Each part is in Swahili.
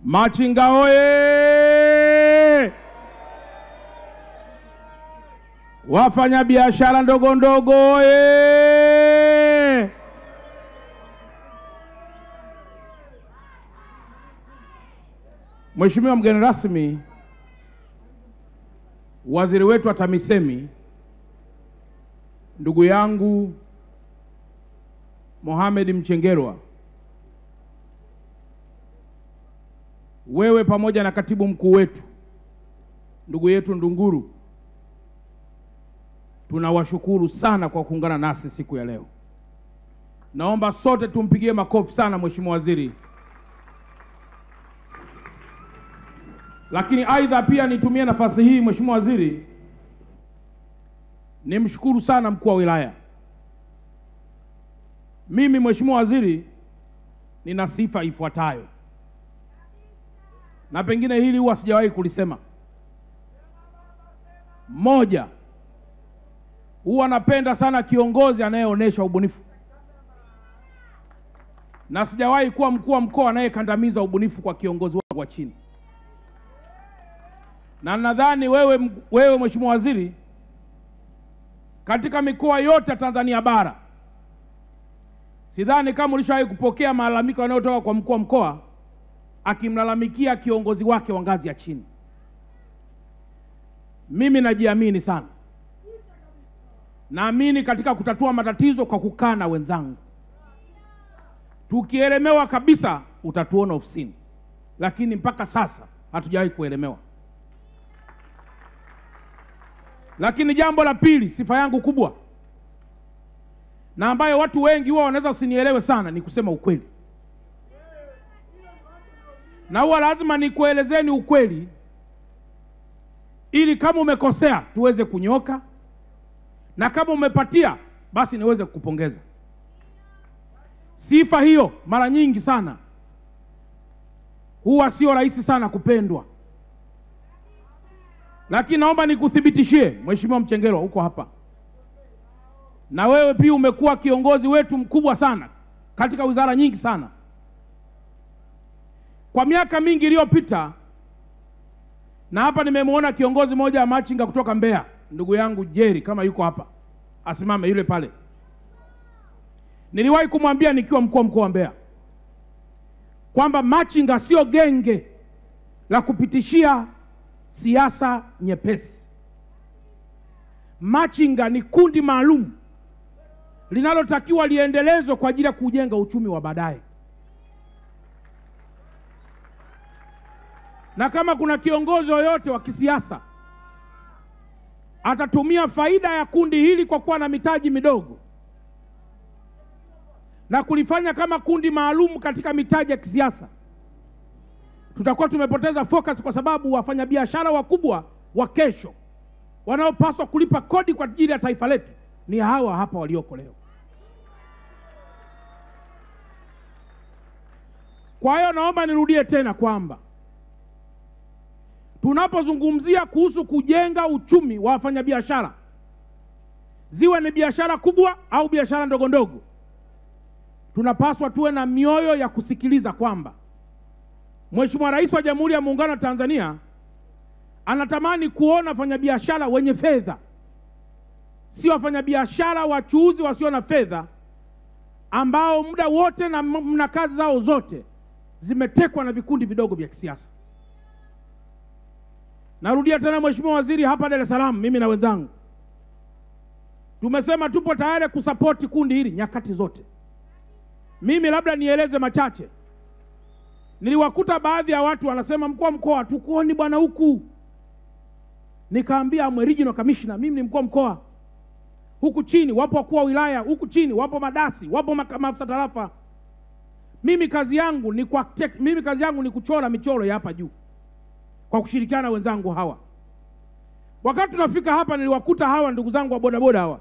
Machinga oye! Wafanya biashara ndogo ndogo oye! Mheshimiwa mgeni rasmi, waziri wetu wa TAMISEMI, ndugu yangu Mohamed Mchengerwa, wewe pamoja na katibu mkuu wetu ndugu yetu Ndunguru, tunawashukuru sana kwa kuungana nasi siku ya leo. Naomba sote tumpigie makofi sana Mheshimiwa Waziri. Lakini aidha pia nitumie nafasi hii Mheshimiwa Waziri nimshukuru sana mkuu wa wilaya. Mimi Mheshimiwa Waziri nina sifa ifuatayo, na pengine hili huwa sijawahi kulisema. Moja, huwa napenda sana kiongozi anayeonesha ubunifu, na sijawahi kuwa mkuu wa mkoa anayekandamiza ubunifu kwa kiongozi wangu wa chini. Na nadhani wewe Mheshimiwa Waziri, katika mikoa yote Tanzania bara, sidhani kama ulishawahi kupokea malalamiko yanayotoka kwa mkuu wa mkoa akimlalamikia kiongozi wake wa ngazi ya chini. Mimi najiamini sana. Naamini katika kutatua matatizo kwa kukaa na wenzangu. Tukielemewa kabisa utatuona ofisini, lakini mpaka sasa hatujawahi kuelemewa. Lakini jambo la pili, sifa yangu kubwa na ambayo watu wengi huwa wanaweza usinielewe sana, ni kusema ukweli. Na huwa lazima nikuelezeni ukweli ili kama umekosea tuweze kunyoka, na kama umepatia basi niweze kukupongeza. Sifa hiyo mara nyingi sana huwa sio rahisi sana kupendwa. Lakini naomba nikuthibitishie Mheshimiwa Mchengerwa, uko hapa, na wewe pia umekuwa kiongozi wetu mkubwa sana katika wizara nyingi sana. Kwa miaka mingi iliyopita, na hapa nimemwona kiongozi mmoja wa machinga kutoka Mbeya, ndugu yangu Jerry, kama yuko hapa asimame, yule pale. Niliwahi kumwambia nikiwa mkuu wa mkoa wa Mbeya kwamba machinga sio genge la kupitishia siasa nyepesi. Machinga ni kundi maalum linalotakiwa liendelezwe kwa ajili ya kujenga uchumi wa baadaye. Na kama kuna kiongozi yoyote wa kisiasa atatumia faida ya kundi hili kwa kuwa na mitaji midogo na kulifanya kama kundi maalum katika mitaji ya kisiasa, tutakuwa tumepoteza focus, kwa sababu wafanyabiashara wakubwa wa kesho wanaopaswa kulipa kodi kwa ajili ya taifa letu ni hawa hapa walioko leo. Kwa hiyo naomba nirudie tena kwamba tunapozungumzia kuhusu kujenga uchumi wa wafanyabiashara, ziwe ni biashara kubwa au biashara ndogo ndogo, tunapaswa tuwe na mioyo ya kusikiliza kwamba Mheshimiwa Rais wa Jamhuri ya Muungano wa Tanzania anatamani kuona wafanyabiashara wenye fedha, sio wafanyabiashara wachuuzi wasio na fedha ambao muda wote na kazi zao zote zimetekwa na vikundi vidogo vya kisiasa. Narudia tena Mheshimiwa Waziri, hapa Dar es Salaam mimi na wenzangu tumesema tupo tayari kusapoti kundi hili nyakati zote. Mimi labda nieleze machache. Niliwakuta baadhi ya watu wanasema, mkuu wa mkoa tukuoni bwana huku. Nikaambia I'm regional commissioner, mimi ni mkuu wa mkoa. Huku chini wapo wakuu wa wilaya, huku chini wapo madasi, wapo maafisa tarafa. Mimi kazi yangu ni kuchora michoro ya hapa juu kwa kushirikiana na wenzangu hawa. Wakati tunafika hapa niliwakuta hawa ndugu zangu wa bodaboda hawa,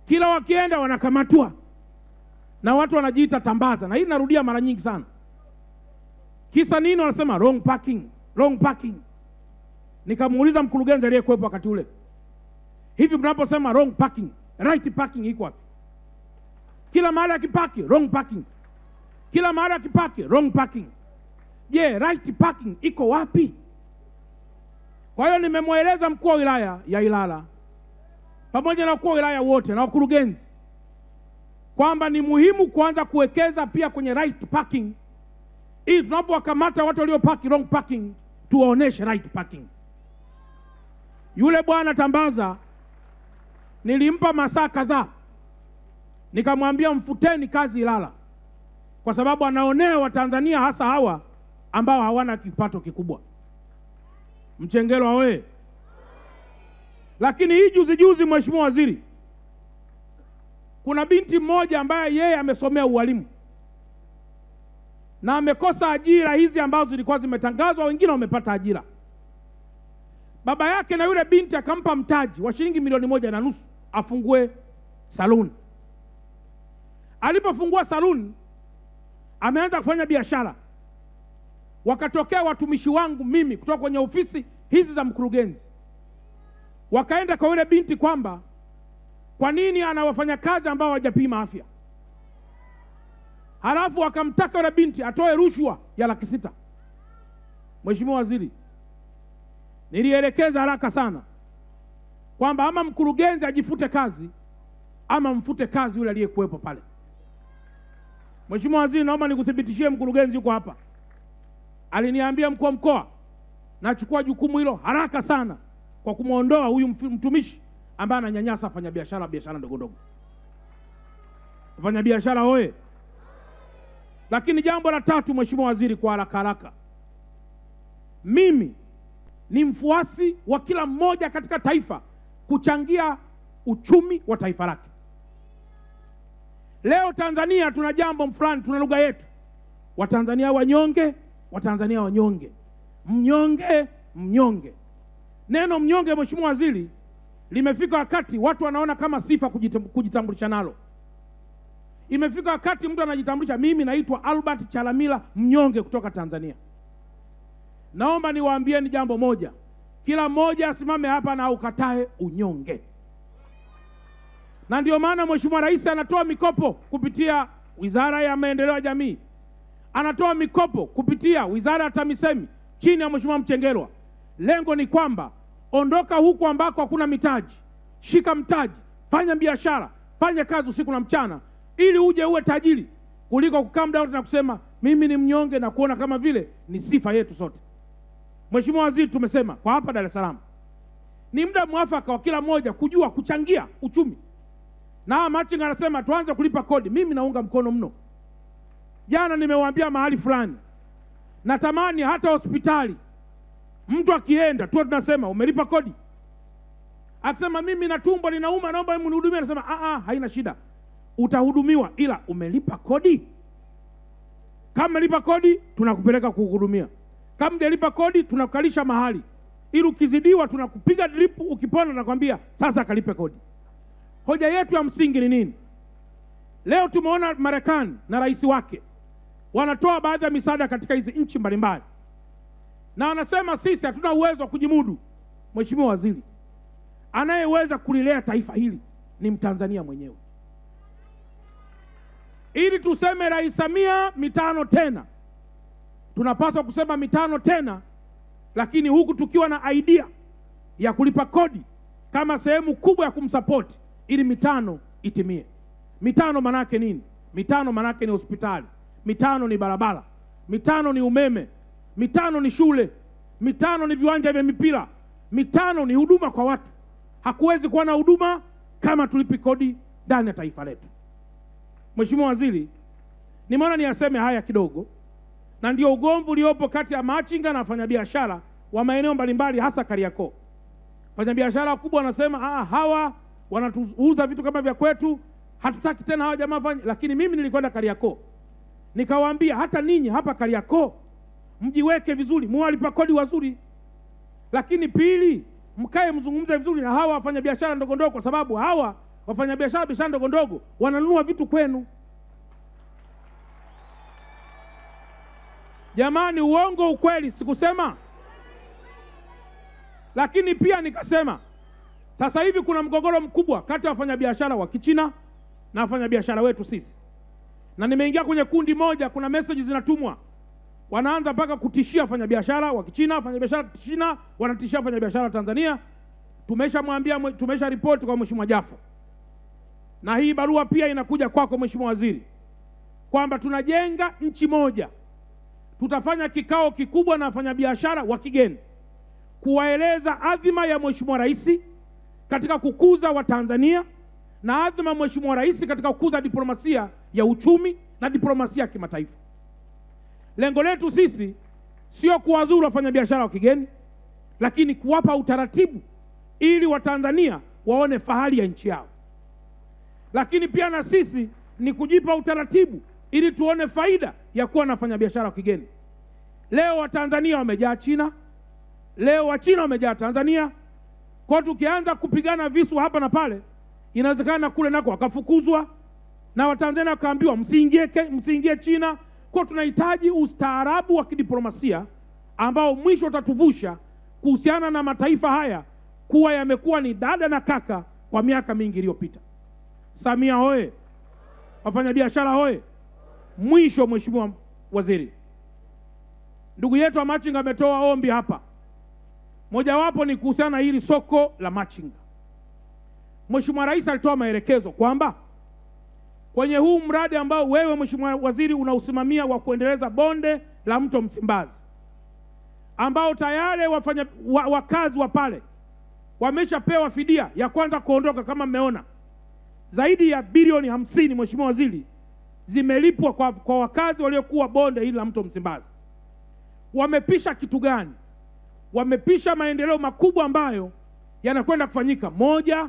kila wakienda wanakamatwa na watu wanajiita tambaza, na hii narudia mara nyingi sana. Kisa nini? Wanasema wrong parking, wrong parking. Nikamuuliza mkurugenzi aliyekuwepo wakati ule, hivi mnaposema wrong parking, right parking iko wapi? Kila mahali akipaki wrong parking, kila mahali akipaki wrong parking. Je, right parking iko wapi? Kwa hiyo nimemweleza mkuu wa wilaya ya Ilala pamoja na wakuu wa wilaya wote na wakurugenzi kwamba ni muhimu kuanza kuwekeza pia kwenye right parking, ili tunapowakamata watu walio parking wrong parking tuwaoneshe right parking. Yule bwana Tambaza nilimpa masaa kadhaa, nikamwambia mfuteni kazi Ilala, kwa sababu anaonea Watanzania hasa hawa ambao hawana kipato kikubwa. Mchengerwa wewe. Lakini hii juzi Mheshimiwa Waziri, kuna binti mmoja ambaye yeye amesomea ualimu na amekosa ajira hizi ambazo zilikuwa zimetangazwa, wengine wamepata ajira. Baba yake na yule binti akampa mtaji wa shilingi 1.5 milioni afungue saluni. Alipofungua saluni ameanza kufanya biashara. Wakatokea watumishi wangu mimi kutoka kwenye ofisi hizi za mkurugenzi, wakaenda kwa yule binti kwamba kwa nini ana wafanyakazi ambao hawajapima afya. Halafu wakamtaka yule binti atoe rushwa ya Laki6. Mheshimiwa Waziri, nilielekeza haraka sana kwamba ama mkurugenzi ajifute kazi ama mfute kazi yule aliyekuwepo pale. Mheshimiwa Waziri, naomba nikuthibitishie mkurugenzi yuko hapa. Aliniambia mkuu wa mkoa, nachukua jukumu hilo haraka sana kwa kumuondoa huyu mtumishi ambaye ananyanyasa wafanyabiashara, biashara ndogo ndogo. Wafanyabiashara hoye. Lakini jambo la tatu Mheshimiwa Waziri, kwa haraka, mimi ni mfuasi wa kila mmoja katika taifa kuchangia uchumi wa taifa lake. Leo Tanzania tuna jambo fulani, tuna lugha yetu, Watanzania wanyonge, Watanzania wanyonge, mnyonge. Neno mnyonge Mheshimiwa Waziri limefika wakati watu wanaona kama sifa kujitambulisha nalo. Imefika wakati mtu anajitambulisha, mimi naitwa Albert Chalamila mnyonge kutoka Tanzania. Naomba niwaambieni jambo moja, kila mmoja asimame hapa na ukatae unyonge. Na ndio maana Mheshimiwa Rais anatoa mikopo kupitia Wizara ya Maendeleo ya Jamii, anatoa mikopo kupitia Wizara ya TAMISEMI chini ya Mheshimiwa Mchengerwa. Lengo ni kwamba ondoka huku ambako hakuna mitaji, shika mtaji, fanya biashara, fanya kazi usiku na mchana, ili uje uwe tajiri, kuliko kukaa muda wote na kusema mimi ni mnyonge na kuona kama vile ni sifa yetu sote. Mheshimiwa Waziri, tumesema kwa hapa Dar es Salaam ni muda mwafaka wa kila mmoja kujua kuchangia uchumi. Na Machinga anasema tuanze kulipa kodi. Mimi naunga mkono mno. Jana nimewaambia mahali fulani, natamani hata hospitali mtu akienda tu tunasema umelipa kodi. Akisema mimi na tumbo linauma naomba mnihudumie, anasema haina shida, utahudumiwa ila umelipa kodi. Kama umelipa kodi tunakupeleka kuhudumia. Kama hujalipa kodi tunakukalisha mahali, ili ukizidiwa tunakupiga drip, ukipona nakwambia sasa kalipe kodi. Hoja yetu ya msingi ni nini? Leo tumeona Marekani na rais wake wanatoa baadhi ya misaada katika hizi nchi mbalimbali, na wanasema sisi hatuna uwezo wa kujimudu. Mheshimiwa Waziri, anayeweza kulilea taifa hili ni Mtanzania mwenyewe. Ili tuseme Rais Samia mitano tena, tunapaswa kusema mitano tena, lakini huku tukiwa na idea ya kulipa kodi kama sehemu kubwa ya kumsupport ili mitano itimie. Mitano manake nini? Mitano manake ni hospitali, mitano ni barabara, mitano ni umeme, mitano ni shule, mitano ni viwanja vya mipira, mitano ni huduma kwa watu. Hakuwezi kuwa na huduma kama tulipi kodi ndani ya taifa letu. Mheshimiwa Waziri, nimeona niyaseme haya kidogo, na ndio ugomvi uliopo kati ya machinga na wafanyabiashara wa maeneo mbalimbali hasa Kariakoo. Wafanyabiashara wakubwa wanasema hawa wanatuuza vitu kama vya kwetu, hatutaki tena hawa jamaa fanya. Lakini mimi nilikwenda Kariakoo nikawaambia hata ninyi hapa Kariakoo mjiweke vizuri, muwalipa kodi wazuri. Lakini pili, mkae mzungumze vizuri na hawa wafanyabiashara ndogo ndogo, kwa sababu hawa wafanyabiashara ndogo ndogo wananunua vitu kwenu. Jamani, uongo ukweli sikusema. Lakini pia nikasema sasa hivi kuna mgogoro mkubwa kati ya wafanyabiashara wa Kichina na wafanyabiashara wetu sisi. Na nimeingia kwenye kundi moja, kuna message zinatumwa wanaanza mpaka kutishia wafanyabiashara wa Kichina, wafanyabiashara wa Kichina wanatishia wafanyabiashara wa Tanzania. Tumesha ripoti kwa Mheshimiwa Jafo, na hii barua pia inakuja kwako Mheshimiwa Waziri, kwamba tunajenga nchi moja. Tutafanya kikao kikubwa na wafanyabiashara wa kigeni kuwaeleza adhima ya Mheshimiwa Rais katika kukuza Watanzania na adhima ya Mheshimiwa Rais katika kukuza diplomasia ya uchumi na diplomasia ya kimataifa. Lengo letu sisi sio kuwadhuru wafanyabiashara wa kigeni, lakini kuwapa utaratibu ili Watanzania waone fahari ya nchi yao. Lakini pia na sisi ni kujipa utaratibu ili tuone faida ya kuwa na wafanyabiashara wa kigeni. Leo Watanzania wamejaa China, leo Wachina wamejaa Tanzania. Kwa tukianza kupigana visu hapa na pale, inawezekana kule nako wakafukuzwa na Watanzania wakaambiwa msiingie China. Kwa tunahitaji ustaarabu wa kidiplomasia ambao mwisho utatuvusha kuhusiana na mataifa haya kuwa yamekuwa ni dada na kaka kwa miaka mingi iliyopita. Samia hoye! Wafanyabiashara hoye! Mwisho, Mheshimiwa Waziri, ndugu yetu wa machinga ametoa ombi hapa. Mojawapo ni kuhusiana na hili soko la machinga. Mheshimiwa Rais alitoa maelekezo kwamba kwenye huu mradi ambao wewe Mheshimiwa Waziri unausimamia wa kuendeleza bonde la mto Msimbazi, ambao tayari wakazi wa pale wameshapewa fidia ya kwanza kuondoka. Kama mmeona zaidi ya bilioni 50 Mheshimiwa Waziri zimelipwa kwa wakazi waliokuwa bonde hili la mto Msimbazi. Wamepisha kitu gani? Wamepisha maendeleo makubwa ambayo yanakwenda kufanyika. Moja,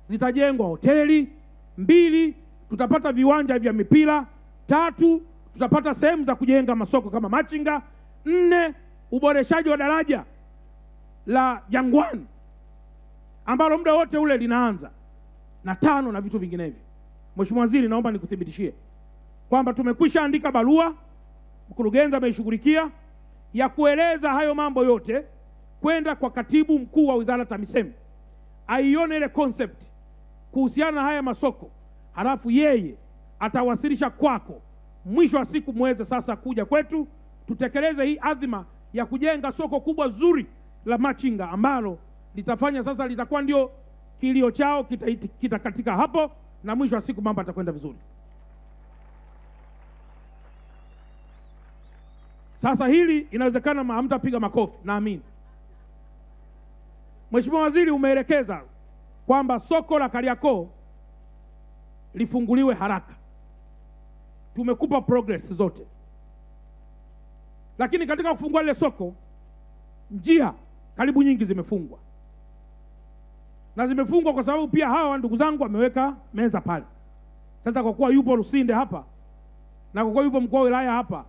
zitajengwa hoteli. 2, tutapata viwanja vya mipira. 3, tutapata sehemu za kujenga masoko kama machinga. 4, uboreshaji wa daraja la Jangwani ambalo muda wote ule linaanza, na 5, na vitu vinginevyo. Mheshimiwa Waziri, naomba nikuthibitishie kwamba tumekwisha andika barua, mkurugenzi ameishughulikia, ya kueleza hayo mambo yote kwenda kwa Katibu Mkuu wa Wizara TAMISEMI, aione ile concept kuhusiana na haya masoko, halafu yeye atawasilisha kwako. Mwisho wa siku muweze sasa kuja kwetu tutekeleze hii adhima ya kujenga soko kubwa zuri la machinga ambalo litafanya sasa, litakuwa ndio kilio chao kitakatika hapo, na mwisho wa siku mambo yatakwenda vizuri. Sasa hili inawezekana hamtapiga makofi, naamini. Mheshimiwa Waziri, umeelekeza kwamba soko la Kariakoo lifunguliwe haraka. Tumekupa progress zote, lakini katika kufungua ile soko, njia karibu nyingi zimefungwa, na zimefungwa kwa sababu pia hawa ndugu zangu wameweka meza pale. Sasa kwa kuwa yupo Lusinde hapa na kwa kuwa yupo mkuu wa wilaya hapa,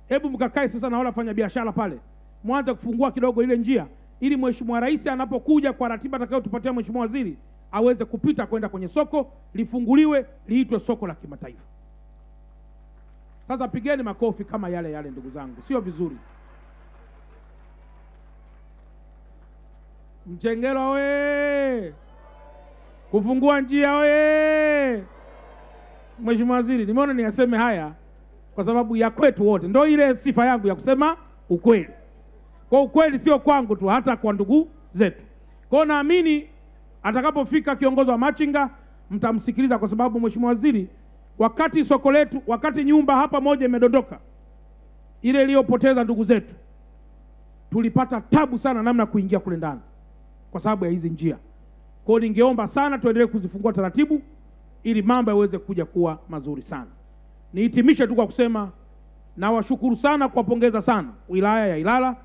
hebu mkakae sasa na wale wafanyabiashara pale, mwanze kufungua kidogo ile njia, ili Mheshimiwa Rais anapokuja kwa ratiba atakayotupatia Mheshimiwa Waziri aweze kupita kwenda kwenye soko, lifunguliwe, liitwe soko la kimataifa. Sasa pigeni makofi kama yale ndugu zangu, sio vizuri. Mchengerwa we! Kufungua njia we! Mheshimiwa Waziri, nimeona niyaseme haya kwa sababu ya kwetu wote. Ndio ile sifa yangu ya kusema ukweli. Kwa ukweli sio kwangu tu, hata kwa ndugu zetu. Kwa naamini atakapofika kiongozi wa machinga mtamsikiliza, kwa sababu Mheshimiwa Waziri, wakati soko letu, wakati nyumba hapa moja imedondoka, ile iliyopoteza ndugu zetu, tulipata tabu sana namna kuingia kule ndani kwa sababu ya hizi njia. Kwa hiyo ningeomba sana tuendelee kuzifungua taratibu ili mambo yaweze kuja kuwa mazuri sana. Nihitimishe tu kwa kusema nawashukuru sana, kuwapongeza sana wilaya ya Ilala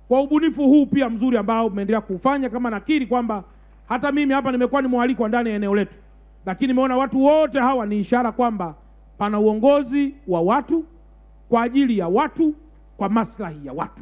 kwa ubunifu huu pia mzuri ambao umeendelea kufanya. Kama nakiri kwamba hata mimi hapa nimekuwa ni mwalikwa ndani ya eneo letu, lakini nimeona watu wote hawa ni ishara kwamba pana uongozi wa watu kwa ajili ya watu, kwa maslahi ya watu.